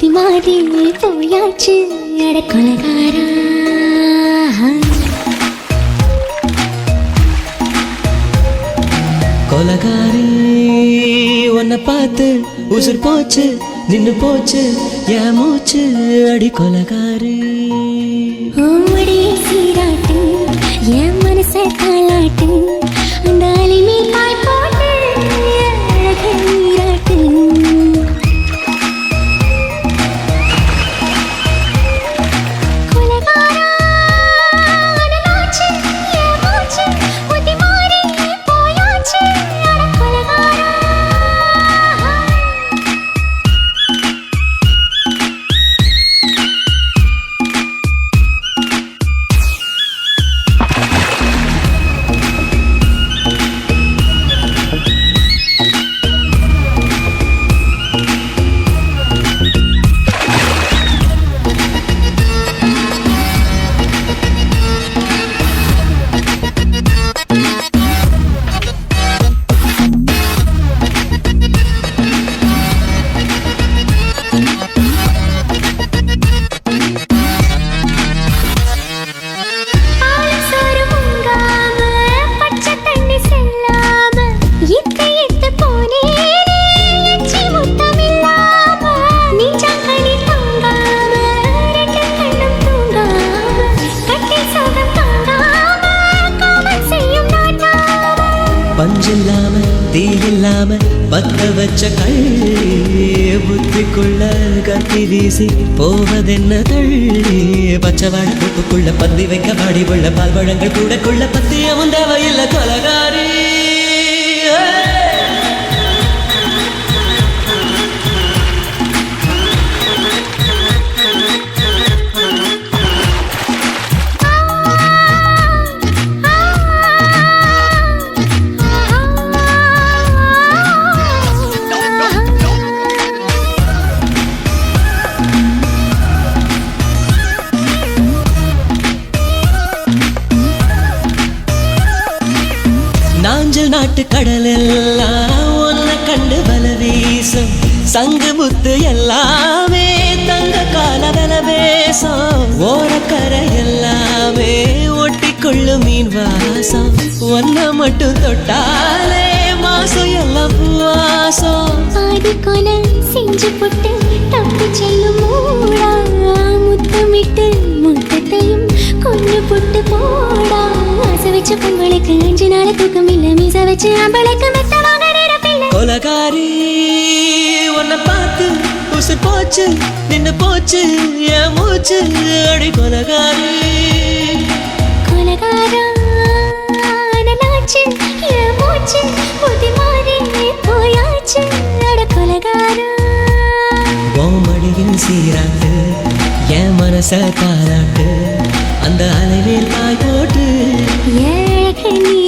புத்தி மாறி போயாச்சு அட கொலகாரா. கொலகாரி உன்னை பார்த்து உசுர் போச்சு நின்னு போச்சு என் மூச்சு அடி கொலகாரி. ஓடியே சீராட்டு என் மனச தாளாட்டு அந்த அலிமே பாய் போட்டு அழக நீராட்டு. கொலகாரா அனலாச்சு என் மூச்சு புத்தி மாறி போயாச்சு அட கொலகாரா. பஞ்சில்லாம தீ இல்லாம பத்த வச்ச கள்ளி புத்திக்குள்ள கத்தி வீசி போவதென்ன தள்ளி. பச்சை வாழப்புக்குள்ள பந்தி வைக்க பாடி உள்ள பால் பழங்கள் கூடக்குள்ள பத்தியமும் தேவையில்லை கொலகாரி. நாஞ்சல் நாட்டு கடல் எல்லாம் ஒன்ன கண்டு பல வீசும் சங்கு முத்து எல்லாமே தங்க கால வில பேசும். ஓரக்கரை எல்லாமே ஒட்டிக்கொள்ளும் மீன் வாசம் ஒன்ன மட்டும் தொட்டாலே மாசம் எல்லாம் பூவாசம். ஆதி கொலை செஞ்சு போட்டு தப்பி செல்லும் மூடா முத்தமிட்டு முத்தத்தையும் கொண்டு போட்டு போடா. ஆசை வச்ச பொங்கலுக்கு 5 நாள் தூக்கம் இல்ல மீச வச்சு அம்பளுக்கு மெத்த வாங்க நிரப்பில்லை. கொலகாரி உன்னை பார்த்து உசுர் போச்சு நின்னு போச்சு என் மூச்சு அடி கொலகாரி. கொலகாரா அனலாச்சு என் மூச்சு புத்தி மாறி போயாச்சு அட கொலகாரா. மடியில் சீராட்டு என் மனச தாளாட்டு அந்த அலைவேல் பாய் போட்டு ஏழக நீ